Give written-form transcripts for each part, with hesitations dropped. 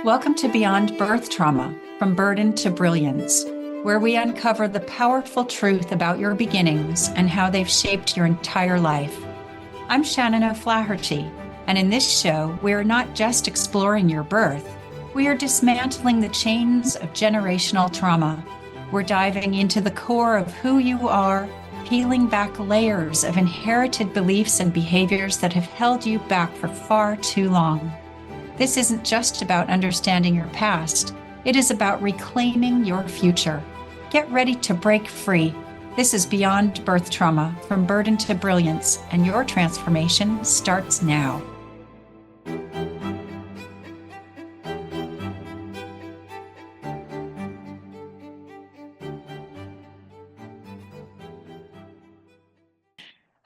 Welcome to Beyond Birth Trauma, From Burden to Brilliance, where we uncover the powerful truth about your beginnings and how they've shaped your entire life. I'm Shannon O'Flaherty, and in this show, we are not just exploring your birth, we are dismantling the chains of generational trauma. We're diving into the core of who you are, peeling back layers of inherited beliefs and behaviors that have held you back for far too long. This isn't just about understanding your past, it is about reclaiming your future. Get ready to break free. This is Beyond Birth Trauma, From Burden to Brilliance, and your transformation starts now.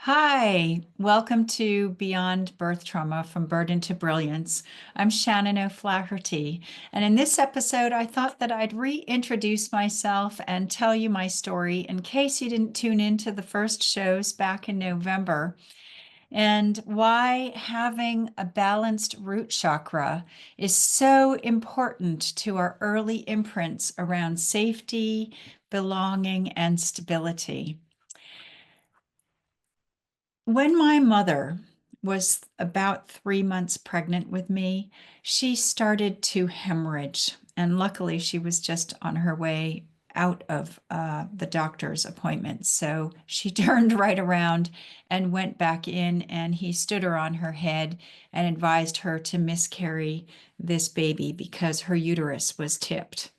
Hi, welcome to Beyond Birth Trauma, From Burden to Brilliance. I'm Shannon O'Flaherty, and in this episode, I thought that I'd reintroduce myself and tell you my story in case you didn't tune into the first shows back in November, and why having a balanced root chakra is so important to our early imprints around safety, belonging, and stability. When my mother was about 3 months pregnant with me, she started to hemorrhage. And luckily, she was just on her way out of the doctor's appointment. So she turned right around and went back in, and he stood her on her head and advised her to miscarry this baby because her uterus was tipped.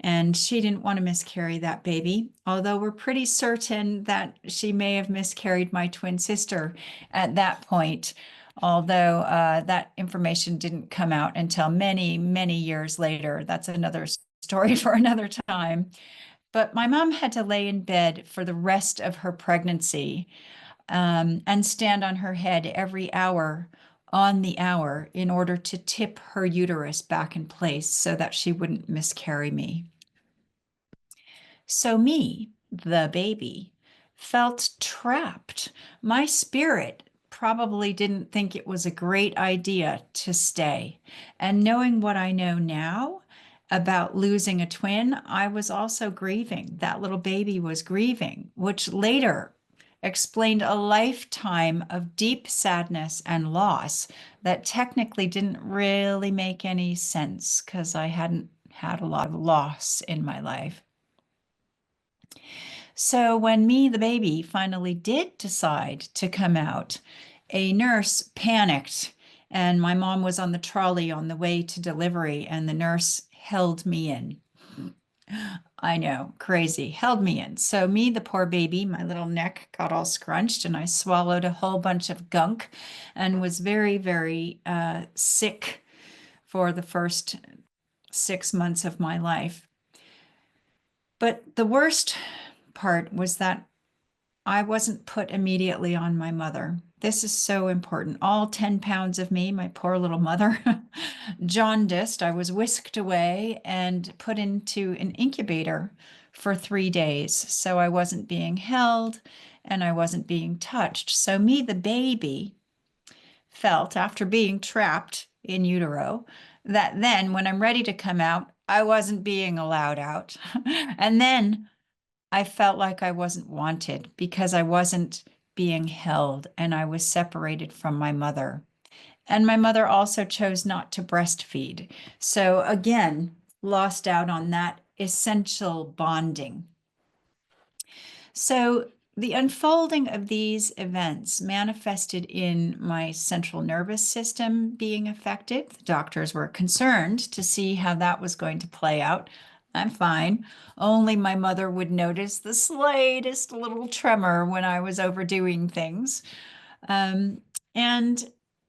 And she didn't want to miscarry that baby, although we're pretty certain that she may have miscarried my twin sister at that point, although that information didn't come out until many, many years later. That's another story for another time. But my mom had to lay in bed for the rest of her pregnancy and stand on her head every hour on the hour in order to tip her uterus back in place so that she wouldn't miscarry me. So me, the baby, felt trapped. My spirit probably didn't think it was a great idea to stay. And knowing what I know now about losing a twin, I was also grieving. That little baby was grieving, which later explained a lifetime of deep sadness and loss that technically didn't really make any sense because I hadn't had a lot of loss in my life. So when me, the baby, finally did decide to come out, a nurse panicked, and my mom was on the trolley on the way to delivery, and the nurse held me in. I know, crazy, held me in. So me, the poor baby, my little neck got all scrunched, and I swallowed a whole bunch of gunk and was very, very sick for the first 6 months of my life. But the worst part was that I wasn't put immediately on my mother. This is so important. All 10 pounds of me, my poor little mother, jaundiced. I was whisked away and put into an incubator for 3 days. So I wasn't being held and I wasn't being touched. So me, the baby, felt after being trapped in utero that then when I'm ready to come out, I wasn't being allowed out. And then I felt like I wasn't wanted because I wasn't being held and I was separated from my mother. And my mother also chose not to breastfeed. So again, lost out on that essential bonding. So the unfolding of these events manifested in my central nervous system being affected. The doctors were concerned to see how that was going to play out. I'm fine. Only my mother would notice the slightest little tremor when I was overdoing things. And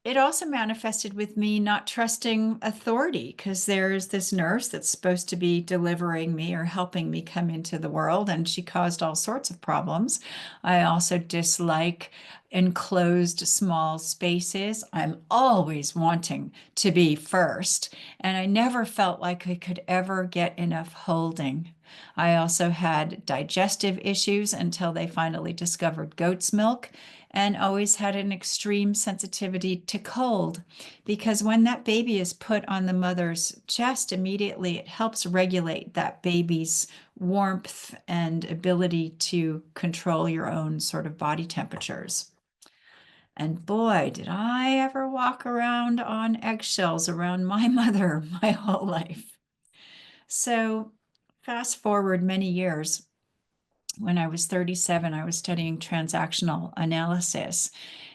it also manifested with me not trusting authority because there's this nurse that's supposed to be delivering me or helping me come into the world, and she caused all sorts of problems. I also dislike enclosed small spaces. I'm always wanting to be first, and I never felt like I could ever get enough holding. I also had digestive issues until they finally discovered goat's milk. and always had an extreme sensitivity to cold, because when that baby is put on the mother's chest, immediately it helps regulate that baby's warmth and ability to control your own sort of body temperatures. And boy, did I ever walk around on eggshells around my mother my whole life. So, fast forward many years, when I was 37, I was studying transactional analysis,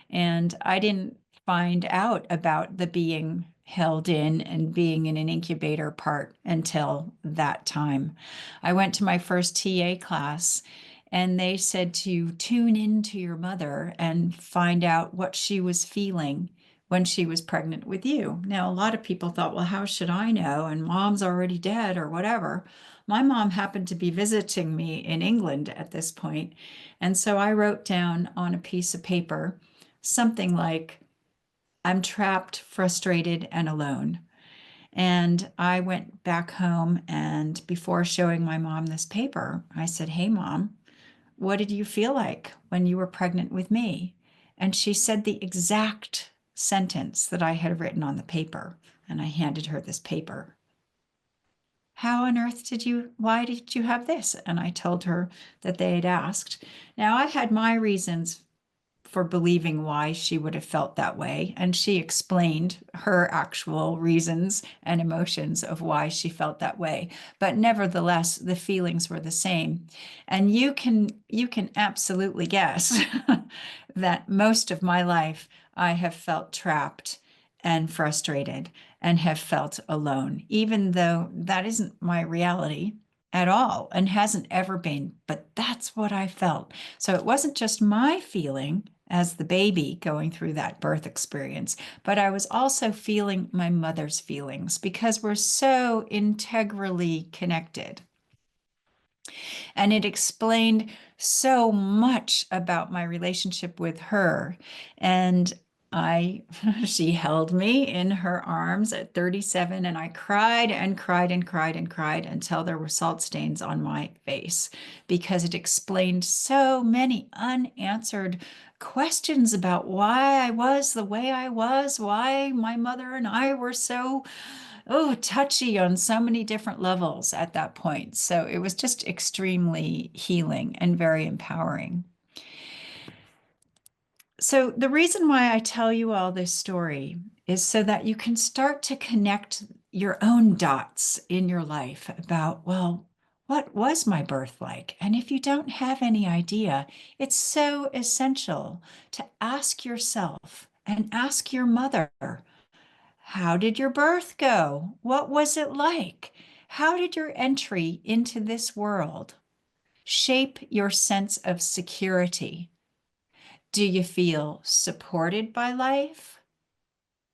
and I didn't find out about the being held in and being in an incubator part until that time. I went to my first TA class, and they said to tune into your mother and find out what she was feeling when she was pregnant with you. Now, a lot of people thought, well, how should I know? And mom's already dead or whatever. My mom happened to be visiting me in England at this point, and so I wrote down on a piece of paper something like, I'm trapped, frustrated, and alone. And I went back home, and before showing my mom this paper, I said, hey, mom, what did you feel like when you were pregnant with me? And she said the exact sentence that I had written on the paper. And I handed her this paper. How on earth why did you have this? And I told her that they had asked. Now, I had my reasons for believing why she would have felt that way. And she explained her actual reasons and emotions of why she felt that way. But nevertheless, the feelings were the same. And you can absolutely guess that most of my life I have felt trapped and frustrated and have felt alone, even though that isn't my reality at all and hasn't ever been. But that's what I felt. So it wasn't just my feeling as the baby going through that birth experience, but I was also feeling my mother's feelings because we're so integrally connected. And it explained so much about my relationship with her. And she held me in her arms at 37, and I cried and cried and cried and cried until there were salt stains on my face because it explained so many unanswered questions about why I was the way I was, why my mother and I were so touchy on so many different levels at that point. So it was just extremely healing and very empowering. So the reason why I tell you all this story is so that you can start to connect your own dots in your life about, well, what was my birth like? And if you don't have any idea, it's so essential to ask yourself and ask your mother, how did your birth go? What was it like? How did your entry into this world shape your sense of security? Do you feel supported by life,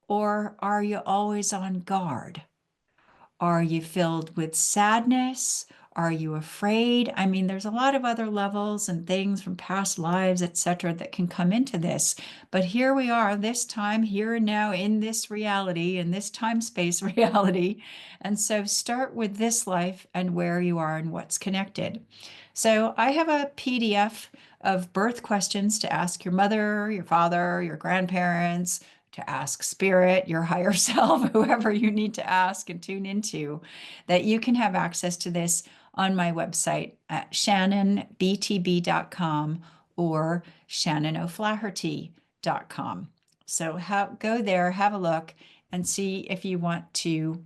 or are you always on guard? Are you filled with sadness? Are you afraid? I mean, there's a lot of other levels and things from past lives, etc., that can come into this. But here we are, this time, here and now, in this reality, in this time space reality. And so start with this life and where you are and what's connected. So I have a PDF of birth questions to ask your mother, your father, your grandparents, to ask spirit, your higher self, whoever you need to ask and tune into, that you can have access to this on my website at shannonbtb.com or shannonoflaherty.com. So go there, have a look, and see if you want to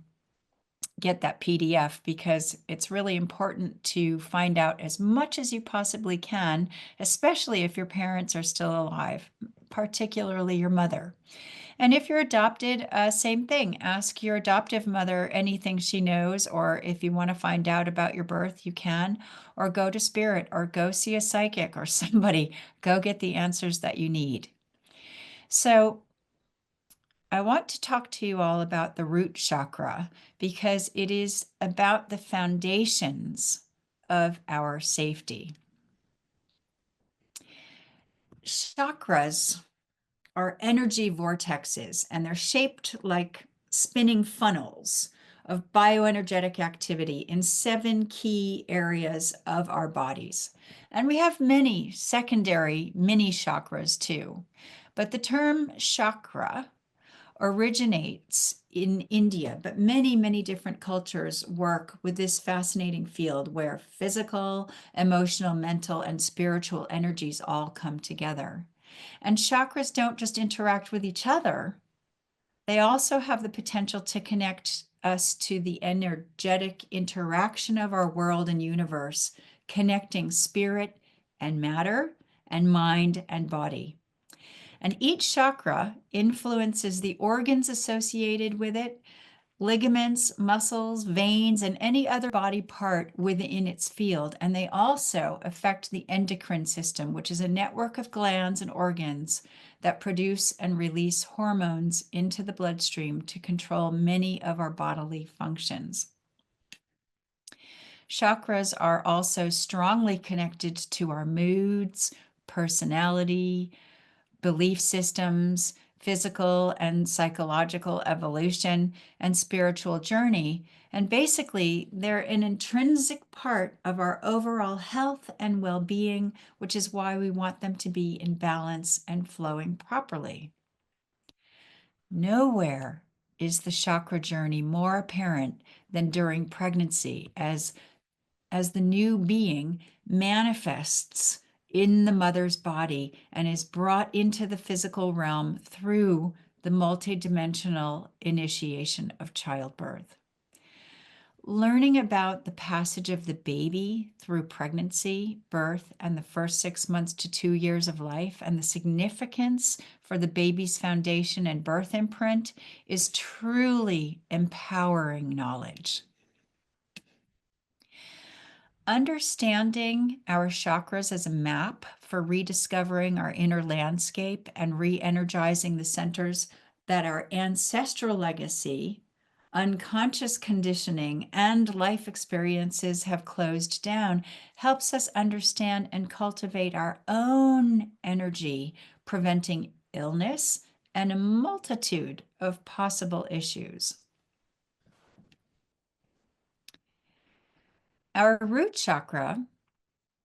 get that PDF, because it's really important to find out as much as you possibly can, especially if your parents are still alive, particularly your mother. And if you're adopted, same thing. Ask your adoptive mother anything she knows, or if you want to find out about your birth, you can, or go to spirit, or go see a psychic or somebody. Go get the answers that you need. So I want to talk to you all about the root chakra because it is about the foundations of our safety. Chakras are energy vortexes, and they're shaped like spinning funnels of bioenergetic activity in 7 key areas of our bodies. And we have many secondary mini chakras too. But the term chakra originates in India, but many, many different cultures work with this fascinating field where physical, emotional, mental, and spiritual energies all come together. And chakras don't just interact with each other, they also have the potential to connect us to the energetic interaction of our world and universe, connecting spirit and matter and mind and body. And each chakra influences the organs associated with it, ligaments, muscles, veins, and any other body part within its field. And they also affect the endocrine system, which is a network of glands and organs that produce and release hormones into the bloodstream to control many of our bodily functions. Chakras are also strongly connected to our moods, personality, belief systems, physical and psychological evolution, and spiritual journey. And basically, they're an intrinsic part of our overall health and well being, which is why we want them to be in balance and flowing properly. Nowhere is the chakra journey more apparent than during pregnancy as the new being manifests in the mother's body and is brought into the physical realm through the multidimensional initiation of childbirth. Learning about the passage of the baby through pregnancy, birth, and the first 6 months to 2 years of life, and the significance for the baby's foundation and birth imprint is truly empowering knowledge. Understanding our chakras as a map for rediscovering our inner landscape and re-energizing the centers that our ancestral legacy, unconscious conditioning, and life experiences have closed down helps us understand and cultivate our own energy, preventing illness and a multitude of possible issues. Our root chakra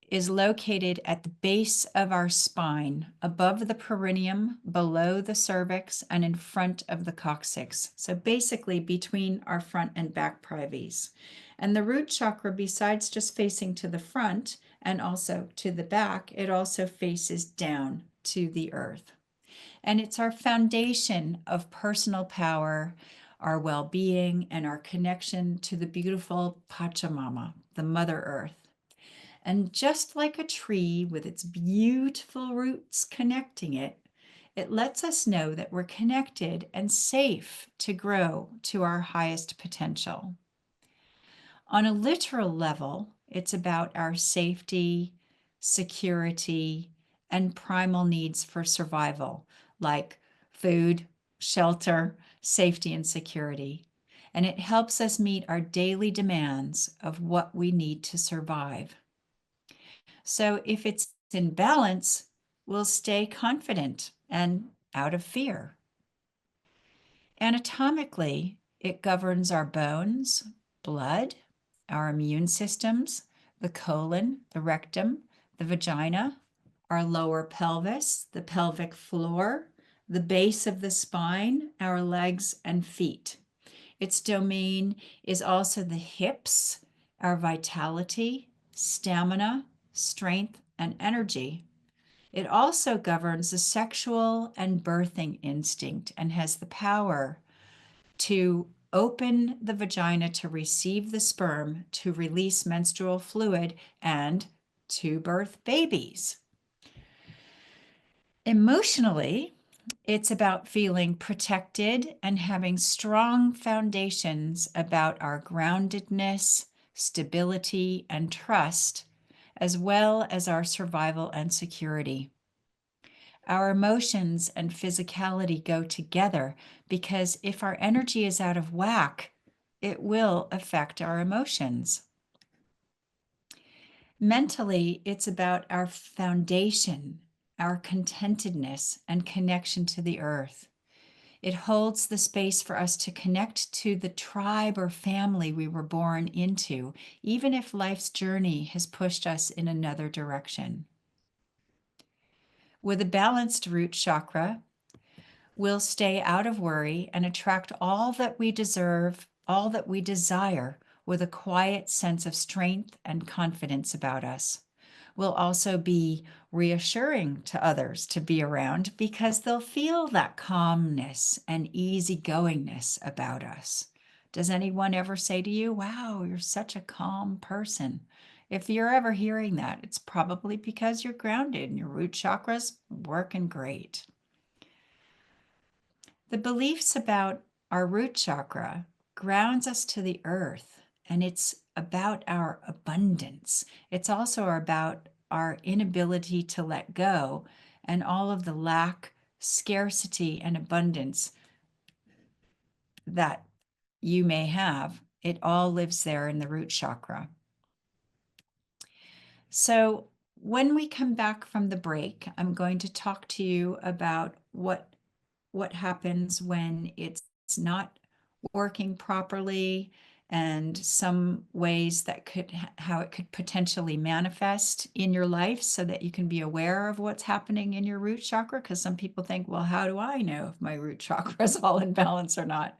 is located at the base of our spine, above the perineum, below the cervix, and in front of the coccyx. So basically between our front and back privies. And the root chakra, besides just facing to the front and also to the back, it also faces down to the earth. And it's our foundation of personal power, our well-being, and our connection to the beautiful Pachamama, the Mother Earth. And just like a tree with its beautiful roots connecting it, it lets us know that we're connected and safe to grow to our highest potential. On a literal level, it's about our safety, security, and primal needs for survival, like food, shelter, safety, and security. And it helps us meet our daily demands of what we need to survive. So if it's in balance, we'll stay confident and out of fear. Anatomically, it governs our bones, blood, our immune systems, the colon, the rectum, the vagina, our lower pelvis, the pelvic floor, the base of the spine, our legs and feet. Its domain is also the hips, our vitality, stamina, strength, and energy. It also governs the sexual and birthing instinct and has the power to open the vagina to receive the sperm, to release menstrual fluid, and to birth babies. Emotionally, it's about feeling protected and having strong foundations about our groundedness, stability, and trust, as well as our survival and security. Our emotions and physicality go together because if our energy is out of whack, it will affect our emotions. Mentally, it's about our foundation, our contentedness, and connection to the earth. It holds the space for us to connect to the tribe or family we were born into, even if life's journey has pushed us in another direction. With a balanced root chakra, we'll stay out of worry and attract all that we deserve, all that we desire, with a quiet sense of strength and confidence about us. Will also be reassuring to others to be around because they'll feel that calmness and easygoingness about us. Does anyone ever say to you, wow, you're such a calm person? If you're ever hearing that, it's probably because you're grounded and your root chakra's working great. The beliefs about our root chakra grounds us to the earth, and it's about our abundance. It's also about our inability to let go and all of the lack, scarcity, and abundance that you may have. It all lives there in the root chakra. So when we come back from the break, I'm going to talk to you about what happens when it's not working properly and some ways that how it could potentially manifest in your life so that you can be aware of what's happening in your root chakra. Because some people think, well, how do I know if my root chakra is all in balance or not?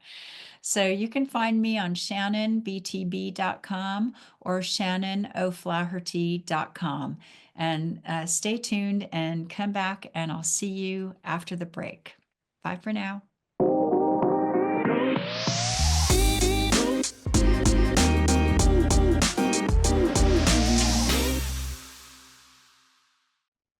So you can find me on shannonbtb.com or shannonoflaherty.com. And stay tuned and come back, and I'll see you after the break. Bye for now.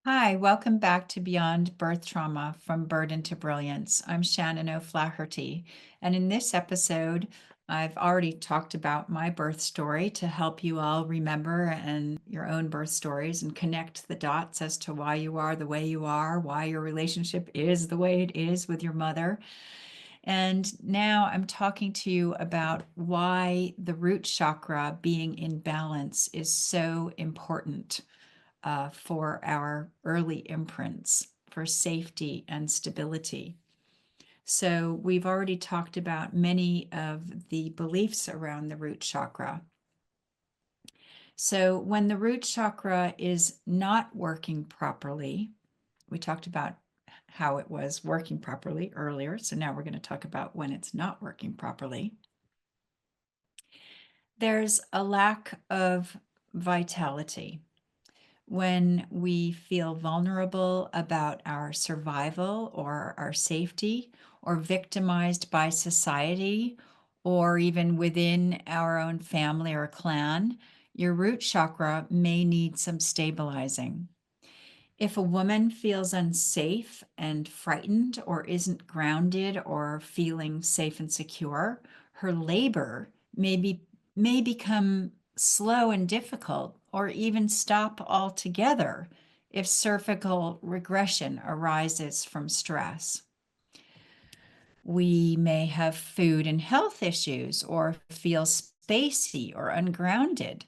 Hi, welcome back to Beyond Birth Trauma, From Burden to Brilliance. I'm Shannon O'Flaherty, and in this episode, I've already talked about my birth story to help you all remember and your own birth stories and connect the dots as to why you are the way you are, why your relationship is the way it is with your mother. And now I'm talking to you about why the root chakra being in balance is so important for our early imprints, for safety and stability. So we've already talked about many of the beliefs around the root chakra. So when the root chakra is not working properly, we talked about how it was working properly earlier. So now we're going to talk about when it's not working properly. There's a lack of vitality. When we feel vulnerable about our survival or our safety, or victimized by society, or even within our own family or clan, your root chakra may need some stabilizing. If a woman feels unsafe and frightened, or isn't grounded or feeling safe and secure, her labor may become slow and difficult, or even stop altogether if cervical regression arises from stress. We may have food and health issues, or feel spacey or ungrounded.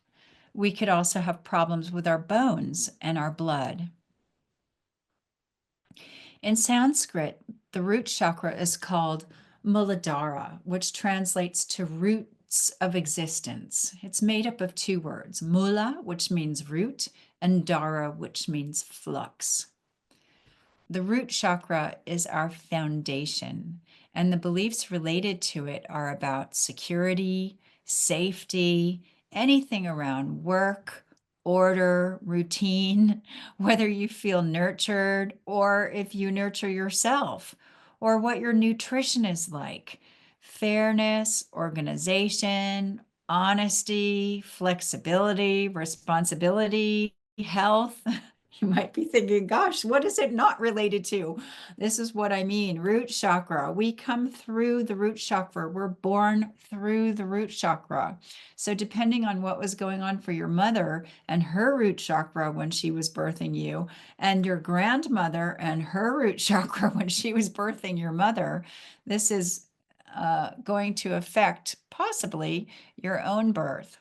We could also have problems with our bones and our blood. In Sanskrit, the root chakra is called Muladhara, which translates to roots of existence. It's made up of two words, mula, which means root, and dhara, which means flux. The root chakra is our foundation, and the beliefs related to it are about security, safety, anything around work, order, routine, whether you feel nurtured or if you nurture yourself, or what your nutrition is like, fairness, organization, honesty, flexibility, responsibility, health. You might be thinking, gosh, what is it not related to? This is what I mean. Root chakra. We come through the root chakra. We're born through the root chakra. So depending on what was going on for your mother and her root chakra when she was birthing you, and your grandmother and her root chakra when she was birthing your mother, this is going to affect possibly your own birth.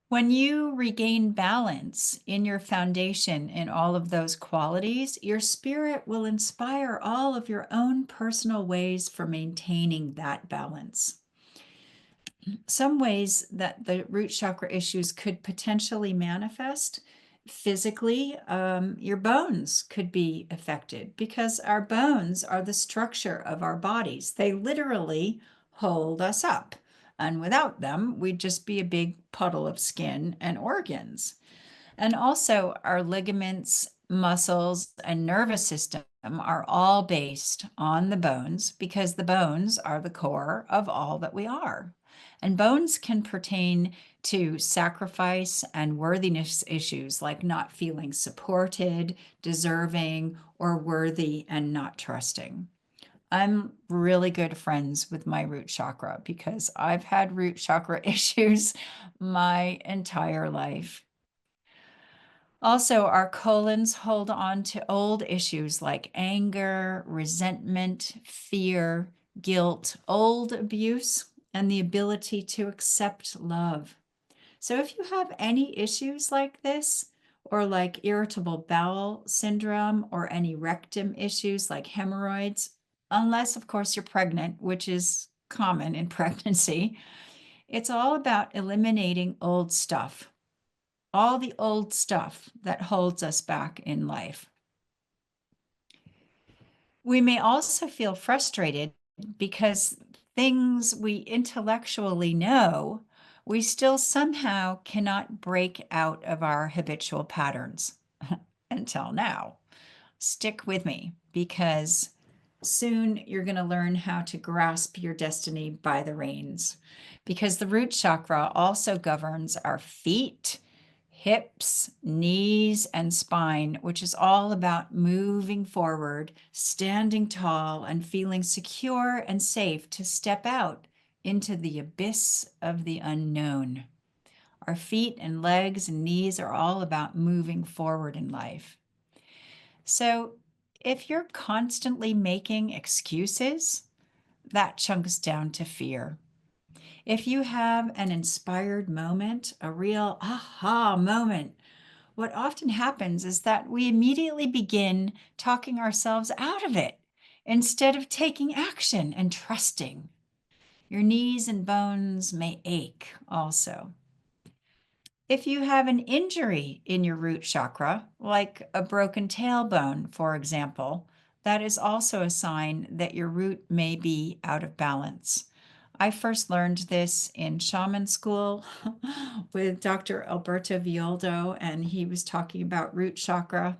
When you regain balance in your foundation in all of those qualities, your spirit will inspire all of your own personal ways for maintaining that balance. Some ways that the root chakra issues could potentially manifest physically, your bones could be affected because our bones are the structure of our bodies. They literally hold us up. And without them, we'd just be a big puddle of skin and organs. And also, our ligaments, muscles, and nervous system are all based on the bones because the bones are the core of all that we are. And bones can pertain to sacrifice and worthiness issues like not feeling supported, deserving, or worthy and not trusting. I'm really good friends with my root chakra because I've had root chakra issues my entire life. Also, our colons hold on to old issues like anger, resentment, fear, guilt, old abuse, and the ability to accept love. So, if you have any issues like this, or like irritable bowel syndrome, or any rectum issues like hemorrhoids, unless, of course, you're pregnant, which is common in pregnancy, it's all about eliminating old stuff, all the old stuff that holds us back in life. We may also feel frustrated because things we intellectually know, we still somehow cannot break out of our habitual patterns until now. Stick with me because soon you're going to learn how to grasp your destiny by the reins. Because the root chakra also governs our feet, hips, knees, and spine, which is all about moving forward, standing tall, and feeling secure and safe to step out into the abyss of the unknown. Our feet and legs and knees are all about moving forward in life. So, if you're constantly making excuses, that chunks down to fear. If you have an inspired moment, a real aha moment, what often happens is that we immediately begin talking ourselves out of it instead of taking action and trusting. Your knees and bones may ache also. If you have an injury in your root chakra, like a broken tailbone, for example, that is also a sign that your root may be out of balance. I first learned this in shaman school with Dr. Alberto Violdo, and he was talking about root chakra.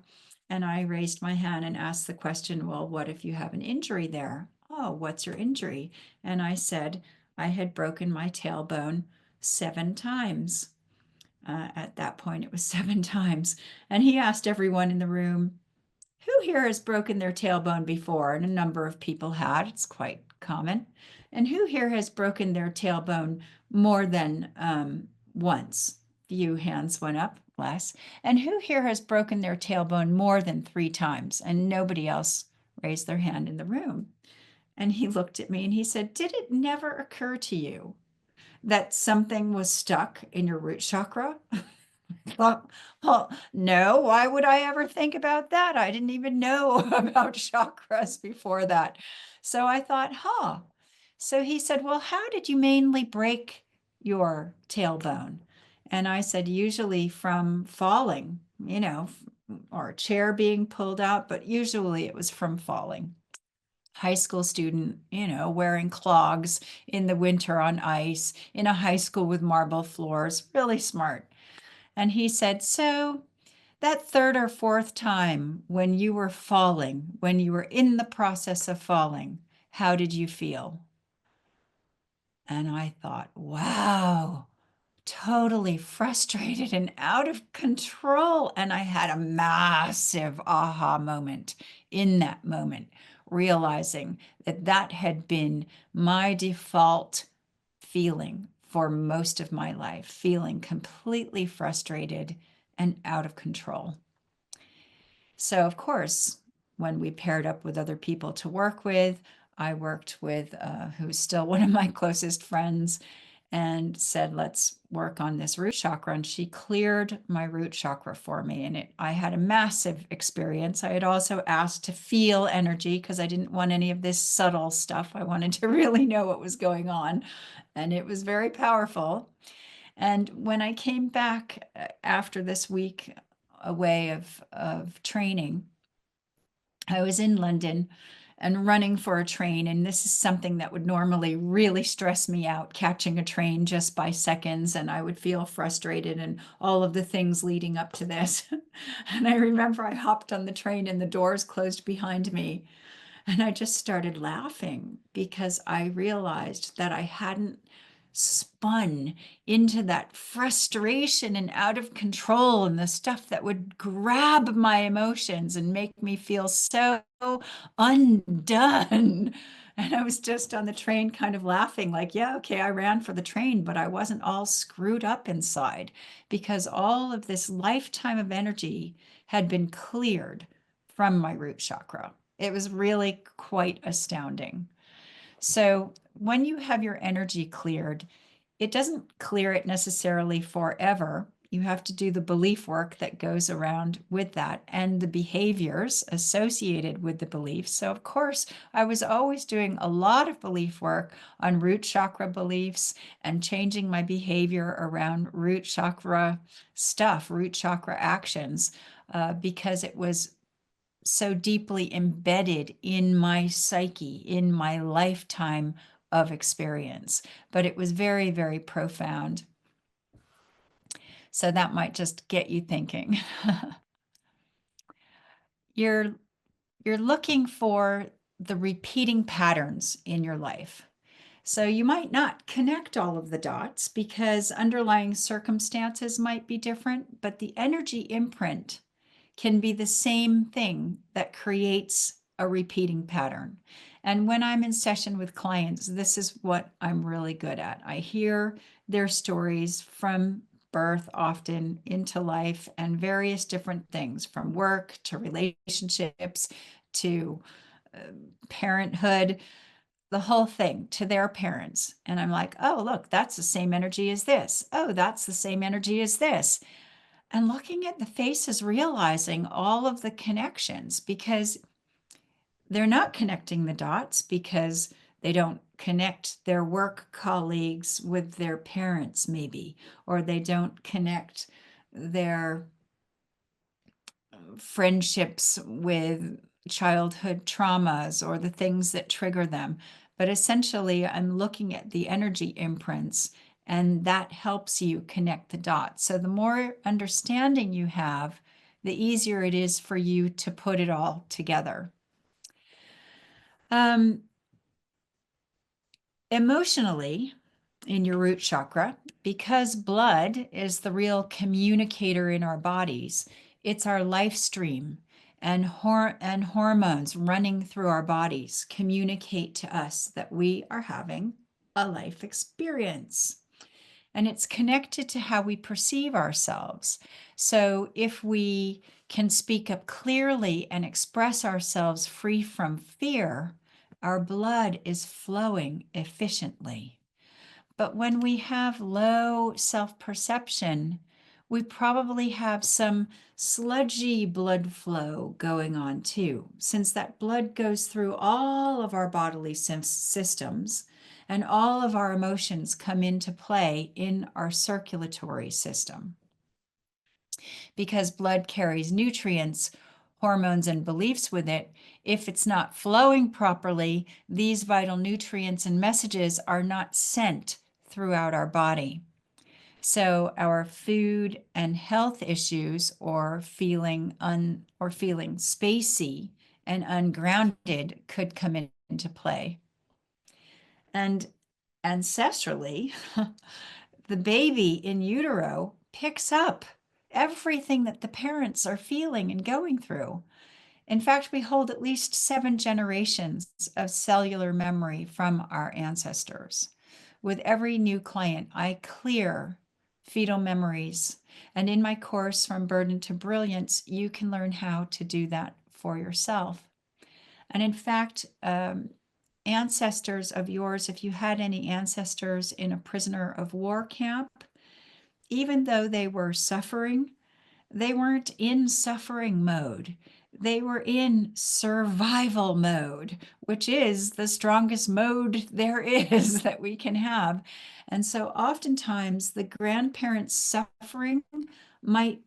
And I raised my hand and asked the question, well, what if you have an injury there? Oh, what's your injury? And I said, I had broken my tailbone 7 times. At that point, it was 7 times. And he asked everyone in the room, who here has broken their tailbone before? And a number of people had. It's quite common. And who here has broken their tailbone more than once? Few hands went up, less. And who here has broken their tailbone more than 3 times? And nobody else raised their hand in the room. And he looked at me and he said, did it never occur to you that something was stuck in your root chakra? Well, well, no, why would I ever think about that? I didn't even know about chakras before that. So I thought, huh. So he said, well, how did you mainly break your tailbone? And I said, usually from falling, or a chair being pulled out, but usually it was from falling. High school student, wearing clogs in the winter on ice in a high school with marble floors, really smart. And he said, so that third or fourth time when you were falling, when you were in the process of falling, how did you feel? And I thought, wow, totally frustrated and out of control. And I had a massive aha moment in that moment, realizing that that had been my default feeling for most of my life, feeling completely frustrated and out of control. So, of course, when we paired up with other people to work with, I worked with who's still one of my closest friends, and said, let's work on this root chakra. And she cleared my root chakra for me. And I had a massive experience. I had also asked to feel energy because I didn't want any of this subtle stuff. I wanted to really know what was going on. And it was very powerful. And when I came back after this week away of training, I was in London and running for a train. And this is something that would normally really stress me out, catching a train just by seconds. And I would feel frustrated and all of the things leading up to this. And I remember I hopped on the train and the doors closed behind me. And I just started laughing because I realized that I hadn't spun into that frustration and out of control and the stuff that would grab my emotions and make me feel so undone. And I was just on the train kind of laughing, like, yeah, okay, I ran for the train, but I wasn't all screwed up inside because all of this lifetime of energy had been cleared from my root chakra. It was really quite astounding. So, when you have your energy cleared, it doesn't clear it necessarily forever. You have to do the belief work that goes around with that and the behaviors associated with the beliefs. So, of course, I was always doing a lot of belief work on root chakra beliefs and changing my behavior around root chakra stuff, root chakra actions, because it was so deeply embedded in my psyche, in my lifetime of experience. But it was very, very profound. So that might just get you thinking. you're you're looking for the repeating patterns in your life. So you might not connect all of the dots because underlying circumstances might be different, but the energy imprint can be the same thing that creates a repeating pattern. And when I'm in session with clients, this is what I'm really good at. I hear their stories from birth, often into life, and various different things from work to relationships to uh, parenthood, the whole thing to their parents. And I'm like, oh, look, that's the same energy as this. Oh, that's the same energy as this. And looking at the faces, realizing all of the connections because they're not connecting the dots because they don't connect their work colleagues with their parents, maybe, or they don't connect their friendships with childhood traumas or the things that trigger them. But essentially, I'm looking at the energy imprints, and that helps you connect the dots. So the more understanding you have, the easier it is for you to put it all together. Um, Emotionally, in your root chakra, because blood is the real communicator in our bodies, it's our life stream, and hormones running through our bodies communicate to us that we are having a life experience. And it's connected to how we perceive ourselves. So if we can speak up clearly and express ourselves free from fear, our blood is flowing efficiently. But when we have low self perception, we probably have some sludgy blood flow going on too, since that blood goes through all of our bodily systems and all of our emotions come into play in our circulatory system. Because blood carries nutrients, hormones, and beliefs with it, if it's not flowing properly, these vital nutrients and messages are not sent throughout our body. So our food and health issues or feeling spacey and ungrounded could come into play. And ancestrally, the baby in utero picks up everything that the parents are feeling and going through. In fact, we hold at least 7 generations of cellular memory from our ancestors. With every new client, I clear fetal memories. And in my course, From Burden to Brilliance, you can learn how to do that for yourself. And in fact, ancestors of yours, if you had any ancestors in a prisoner of war camp, even though they were suffering, they weren't in suffering mode. They were in survival mode, which is the strongest mode there is that we can have. And so oftentimes the grandparents' suffering might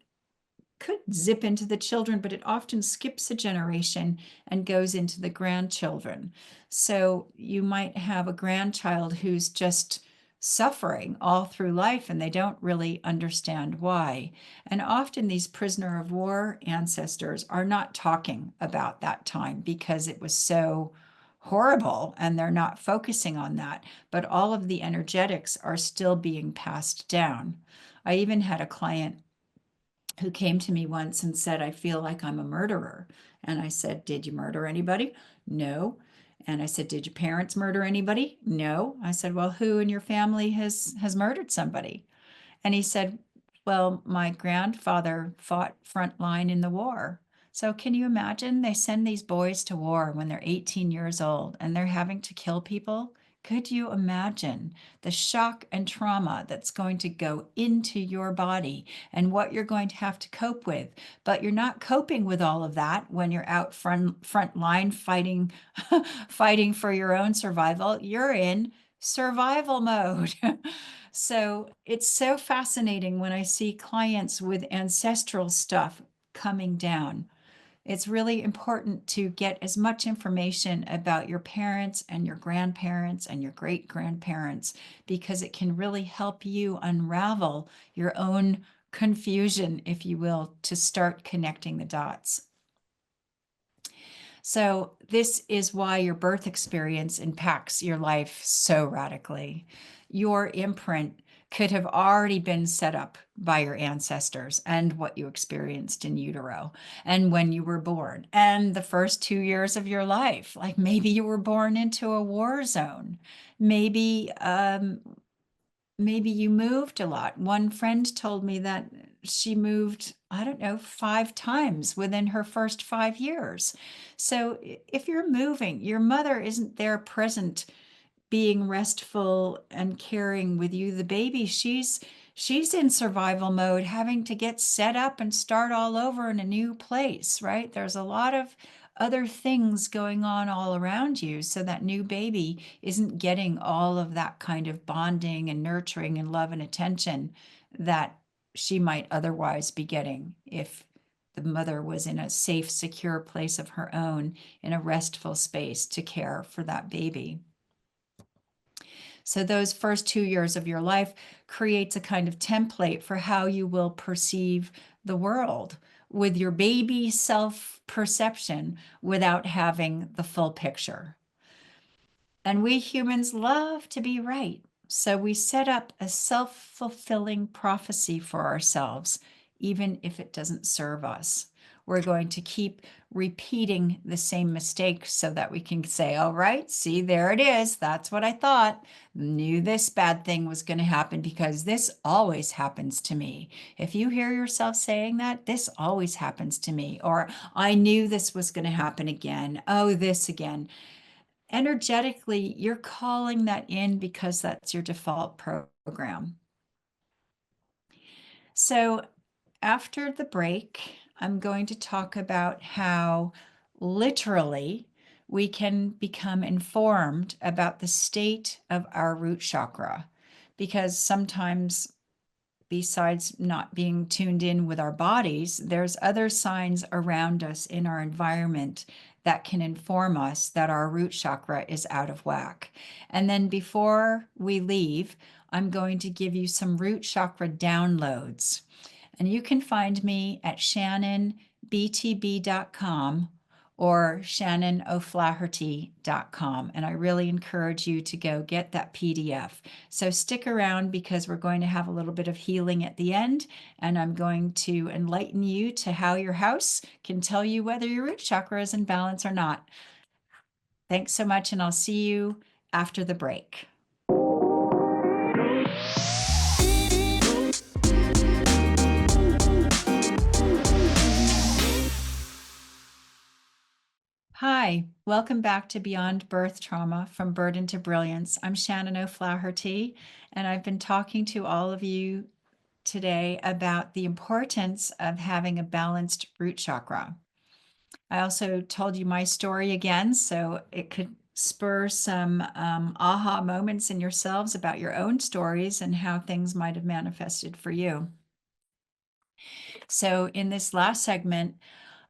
could zip into the children, but it often skips a generation and goes into the grandchildren. So you might have a grandchild who's just suffering all through life and they don't really understand why. And often these prisoner of war ancestors are not talking about that time because it was so horrible and they're not focusing on that. But all of the energetics are still being passed down. I even had a client who came to me once and said, I feel like I'm a murderer. And I said, did you murder anybody? No. And I said, did your parents murder anybody? No. I said, well, who in your family has murdered somebody? And he said, well, my grandfather fought front line in the war. So can you imagine they send these boys to war when they're 18 years old and they're having to kill people? Could you imagine the shock and trauma that's going to go into your body and what you're going to have to cope with? But you're not coping with all of that when you're out front line fighting fighting for your own survival. You're in survival mode. So it's so fascinating when I see clients with ancestral stuff coming down. It's really important to get as much information about your parents and your grandparents and your great grandparents because it can really help you unravel your own confusion, if you will, to start connecting the dots. So, this is why your birth experience impacts your life so radically. Your imprint could have already been set up by your ancestors and what you experienced in utero and when you were born and the first 2 years of your life. Like maybe you were born into a war zone. Maybe maybe you moved a lot. One friend told me that she moved, I don't know, 5 times within her first 5 years. So if you're moving, your mother isn't there present being restful and caring with you, the baby. She's in survival mode, having to get set up and start all over in a new place, right? There's a lot of other things going on all around you, so that new baby isn't getting all of that kind of bonding and nurturing and love and attention that she might otherwise be getting if the mother was in a safe, secure place of her own, in a restful space to care for that baby. So those first 2 years of your life creates a kind of template for how you will perceive the world with your baby self-perception without having the full picture. And we humans love to be right. So we set up a self-fulfilling prophecy for ourselves, even if it doesn't serve us. We're going to keep repeating the same mistake so that we can say, all right, see, there it is. That's what I thought. Knew this bad thing was going to happen because this always happens to me. If you hear yourself saying that, this always happens to me, or I knew this was going to happen again. Oh, this again. Energetically, you're calling that in because that's your default program. So after the break, I'm going to talk about how literally we can become informed about the state of our root chakra, because sometimes, besides not being tuned in with our bodies, there's other signs around us in our environment that can inform us that our root chakra is out of whack. And then before we leave, I'm going to give you some root chakra downloads. And you can find me at shannonbtb.com or shannonoflaherty.com. And I really encourage you to go get that PDF. So stick around because we're going to have a little bit of healing at the end, and I'm going to enlighten you to how your house can tell you whether your root chakra is in balance or not. Thanks so much, and I'll see you after the break. Hi, Hi, welcome back to Beyond Birth Trauma From Burden to Brilliance. I'm Shannon O'Flaherty, and I've been talking to all of you today about the importance of having a balanced root chakra. I also told you my story again, so it could spur some aha moments in yourselves about your own stories and how things might have manifested for you. So in this last segment,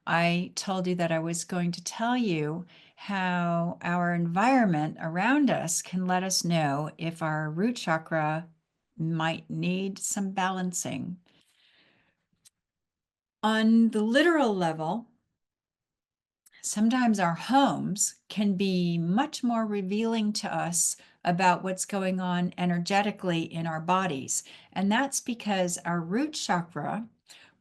I told you that I was going to tell you how our environment around us can let us know if our root chakra might need some balancing. On the literal level, sometimes our homes can be much more revealing to us about what's going on energetically in our bodies. And that's because our root chakra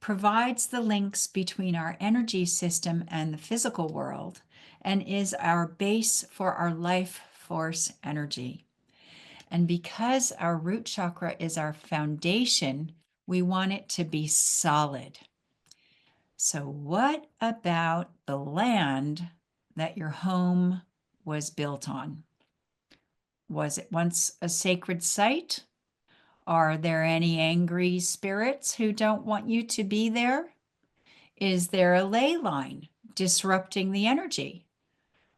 provides the links between our energy system and the physical world and is our base for our life force energy. And because our root chakra is our foundation, we want it to be solid. So, what about the land that your home was built on? Was it once a sacred site? Are there any angry spirits who don't want you to be there? Is there a ley line disrupting the energy?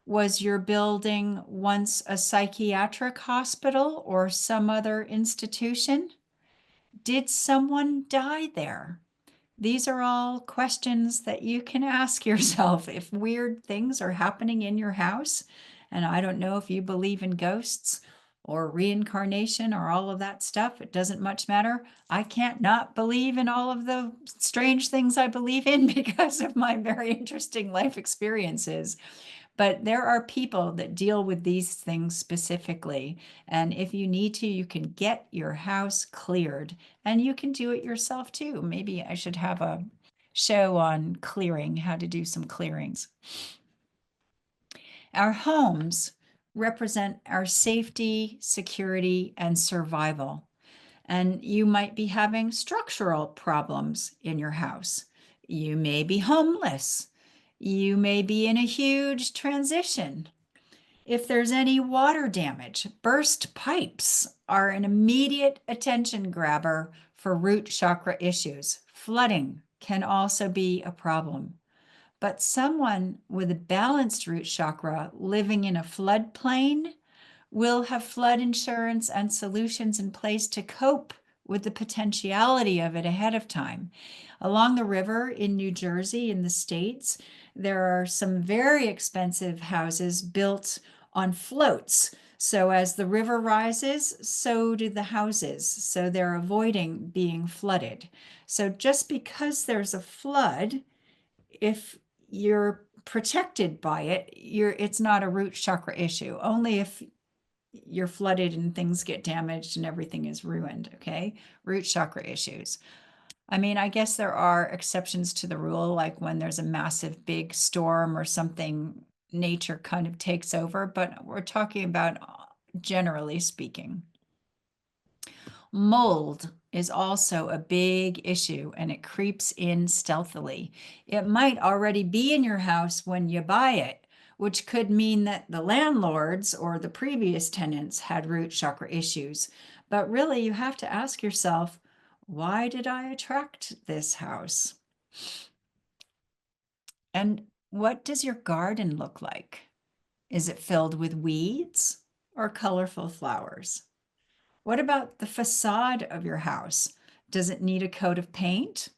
Was your building once a psychiatric hospital or some other institution? Did someone die there? These are all questions that you can ask yourself if weird things are happening in your house. And I don't know if you believe in ghosts or reincarnation or all of that stuff. It doesn't much matter. I can't not believe in all of the strange things I believe in because of my very interesting life experiences. But there are people that deal with these things specifically. And if you need to, you can get your house cleared and you can do it yourself too. Maybe I should have a show on clearing, how to do some clearings. Our homes represent our safety, security, and survival. And you might be having structural problems in your house. You may be homeless. You may be in a huge transition. If there's any water damage, burst pipes are an immediate attention grabber for root chakra issues. Flooding can also be a problem. But someone with a balanced root chakra living in a floodplain will have flood insurance and solutions in place to cope with the potentiality of it ahead of time. Along the river in New Jersey, in the States, there are some very expensive houses built on floats. So as the river rises, so do the houses. So they're avoiding being flooded. So just because there's a flood, if you're protected by it, it's not a root chakra issue. Only if you're flooded and things get damaged and everything is ruined, okay? Root chakra issues. I mean, I guess there are exceptions to the rule, like when there's a massive big storm or something, nature kind of takes over, but we're talking about generally speaking. Mold is also a big issue and it creeps in stealthily. It might already be in your house when you buy it, which could mean that the landlords or the previous tenants had root chakra issues. But really, you have to ask yourself, why did I attract this house? And what does your garden look like? Is it filled with weeds or colorful flowers? What about the facade of your house? Does it need a coat of paint?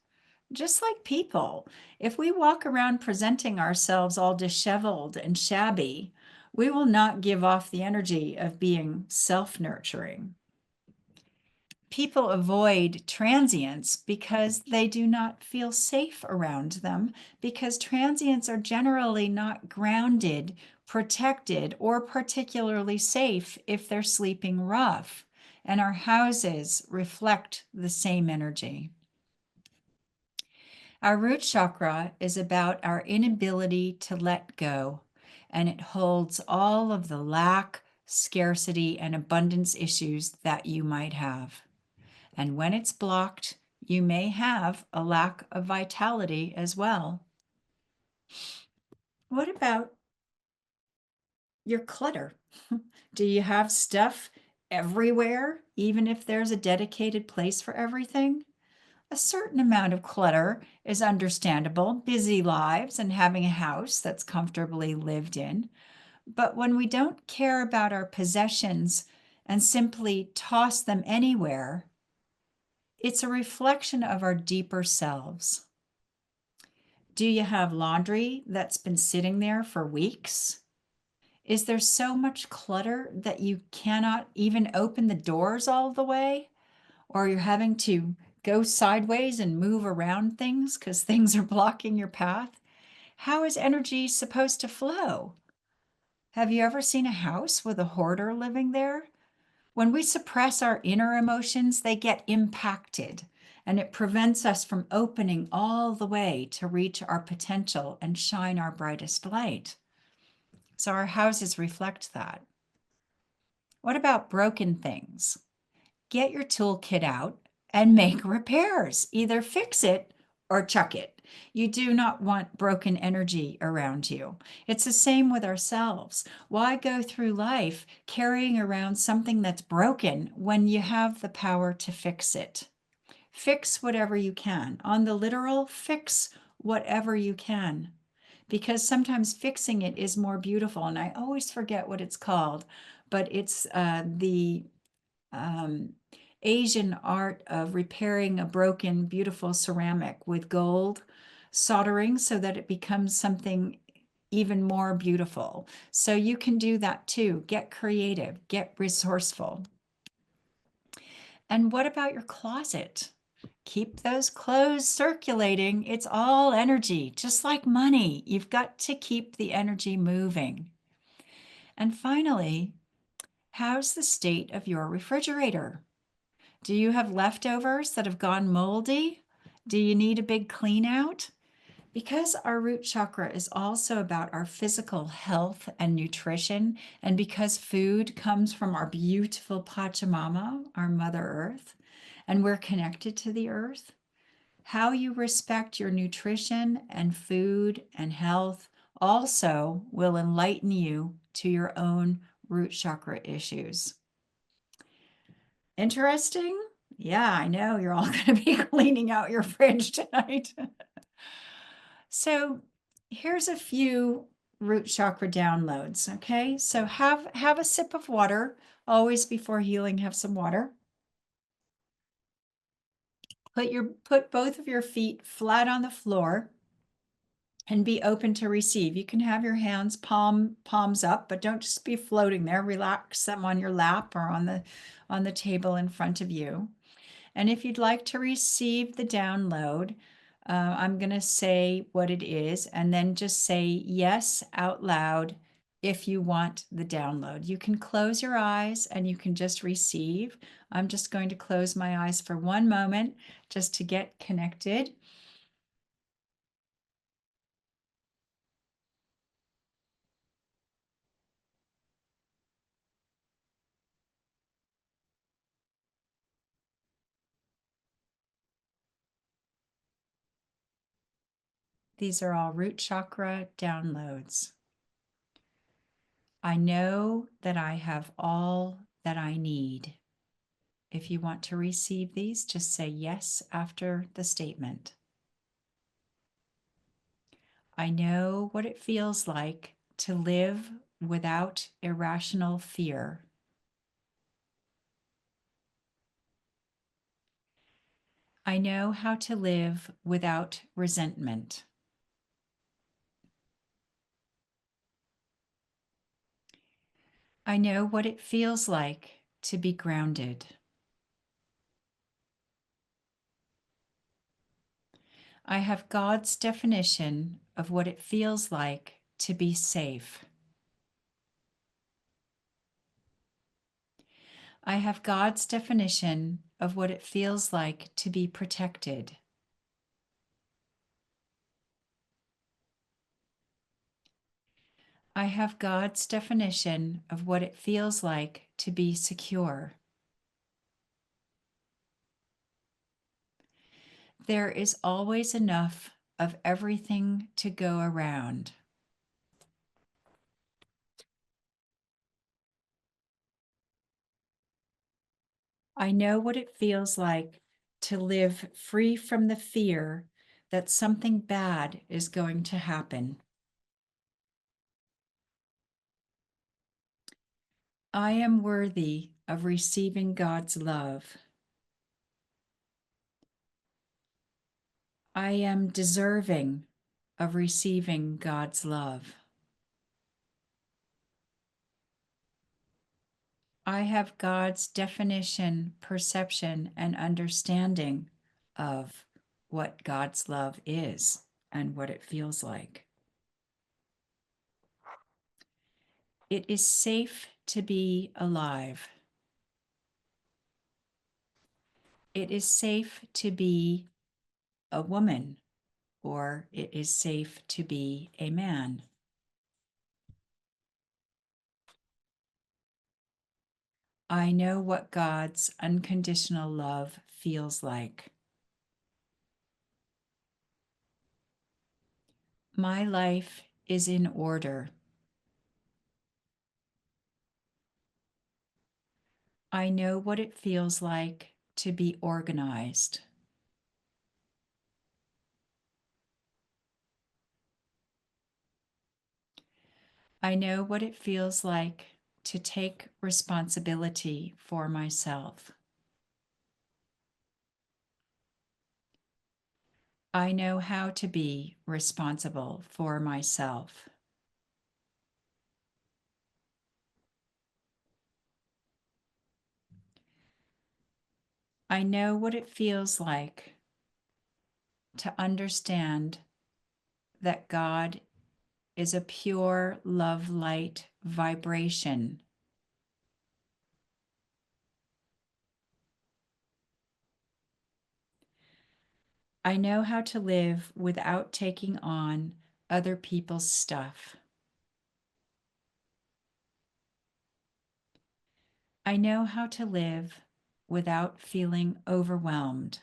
Just like people, if we walk around presenting ourselves all disheveled and shabby, we will not give off the energy of being self-nurturing. People avoid transients because they do not feel safe around them, because transients are generally not grounded, protected, or particularly safe if they're sleeping rough. And our houses reflect the same energy. Our root chakra is about our inability to let go, and it holds all of the lack, scarcity, and abundance issues that you might have. And when it's blocked, you may have a lack of vitality as well. What about your clutter. Do you have stuff everywhere, even if there's a dedicated place for everything? A certain amount of clutter is understandable, busy lives and having a house that's comfortably lived in. But when we don't care about our possessions and simply toss them anywhere, it's a reflection of our deeper selves. Do you have laundry that's been sitting there for weeks? Is there so much clutter that you cannot even open the doors all the way? Or you're having to go sideways and move around things because things are blocking your path? How is energy supposed to flow? Have you ever seen a house with a hoarder living there? When we suppress our inner emotions, they get impacted, and it prevents us from opening all the way to reach our potential and shine our brightest light. So our houses reflect that. What about broken things? Get your toolkit out and make repairs. Either fix it or chuck it. You do not want broken energy around you. It's the same with ourselves. Why go through life carrying around something that's broken when you have the power to fix it? Fix whatever you can. On the literal, fix whatever you can. Because sometimes fixing it is more beautiful. And I always forget what it's called, but it's the um, Asian art of repairing a broken, beautiful ceramic with gold soldering so that it becomes something even more beautiful. So you can do that too. Get creative, get resourceful. And what about your closet? Keep those clothes circulating. It's all energy, just like money. You've got to keep the energy moving. And finally, how's the state of your refrigerator? Do you have leftovers that have gone moldy? Do you need a big clean out? Because our root chakra is also about our physical health and nutrition, and because food comes from our beautiful Pachamama, our Mother Earth, and we're connected to the earth, how you respect your nutrition and food and health also will enlighten you to your own root chakra issues. Interesting? Yeah, I know you're all going to be cleaning out your fridge tonight. So, here's a few root chakra downloads, okay? So have a sip of water. Always before healing, have some water. Put both of your feet flat on the floor and be open to receive. You can have your hands palms up, but don't just be floating there. Relax them on your lap or on the table in front of you. And if you'd like to receive the download, I'm going to say what it is and then just say yes out loud if you want the download. You can close your eyes and you can just receive. I'm just going to close my eyes for one moment just to get connected. These are all root chakra downloads. I know that I have all that I need. If you want to receive these, just say yes after the statement. I know what it feels like to live without irrational fear. I know how to live without resentment. I know what it feels like to be grounded. I have God's definition of what it feels like to be safe. I have God's definition of what it feels like to be protected. I have God's definition of what it feels like to be secure. There is always enough of everything to go around. I know what it feels like to live free from the fear that something bad is going to happen. I am worthy of receiving God's love. I am deserving of receiving God's love. I have God's definition, perception, and understanding of what God's love is and what it feels like. It is safe to be alive. It is safe to be a woman, or it is safe to be a man. I know what God's unconditional love feels like. My life is in order. I know what it feels like to be organized. I know what it feels like to take responsibility for myself. I know how to be responsible for myself. I know what it feels like to understand that God is a pure love light vibration. I know how to live without taking on other people's stuff. I know how to live without feeling overwhelmed.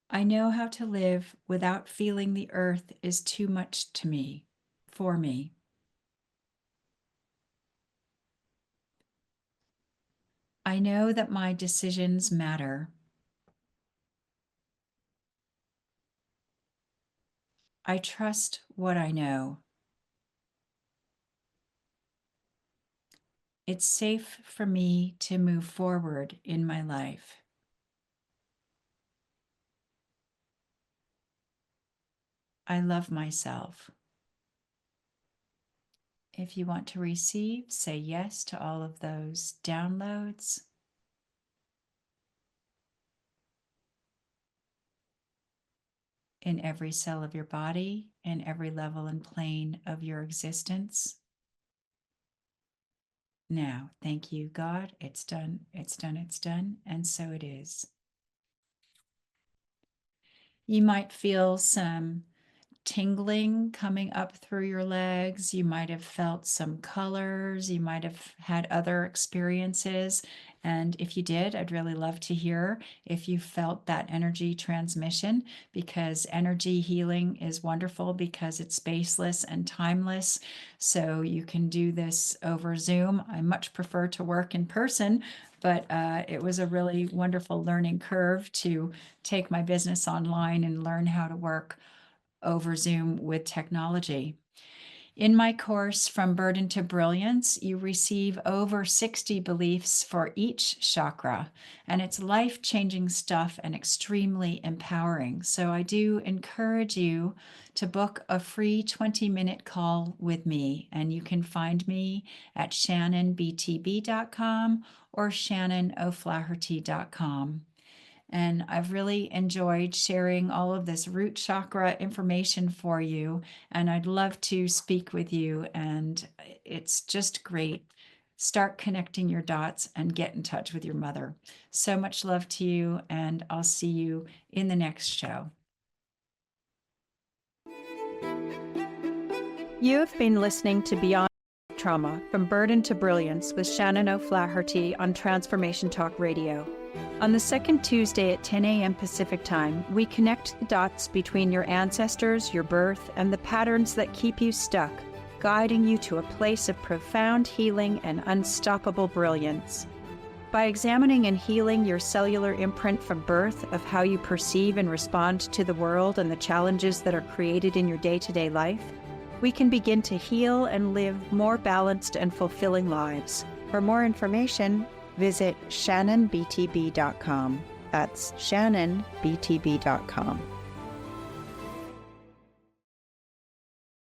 I know how to live without feeling the earth is too much to me, for me. I know that my decisions matter. I trust what I know. It's safe for me to move forward in my life. I love myself. If you want to receive, say yes to all of those downloads. In every cell of your body, in every level and plane of your existence. Now, thank you, God. It's done, it's done, it's done, and so it is. You might feel some tingling coming up through your legs. You might have felt some colors. You might have had other experiences. And if you did, I'd really love to hear if you felt that energy transmission, because energy healing is wonderful because it's spaceless and timeless. So you can do this over Zoom. I much prefer to work in person, but it was a really wonderful learning curve to take my business online and learn how to work over Zoom with technology. In my course, From Burden to Brilliance, you receive over 60 beliefs for each chakra, and it's life-changing stuff and extremely empowering. So I do encourage you to book a free 20-minute call with me, and you can find me at shannonbtb.com or shannonoflaherty.com. And I've really enjoyed sharing all of this root chakra information for you. And I'd love to speak with you. And it's just great. Start connecting your dots and get in touch with your mother. So much love to you. And I'll see you in the next show. You have been listening to Beyond Trauma, From Burden to Brilliance with Shannon O'Flaherty on Transformation Talk Radio. On the second Tuesday at 10 a.m. Pacific Time, we connect the dots between your ancestors, your birth, and the patterns that keep you stuck, guiding you to a place of profound healing and unstoppable brilliance. By examining and healing your cellular imprint from birth of how you perceive and respond to the world and the challenges that are created in your day-to-day life, we can begin to heal and live more balanced and fulfilling lives. For more information, visit shannonbtb.com. That's shannonbtb.com.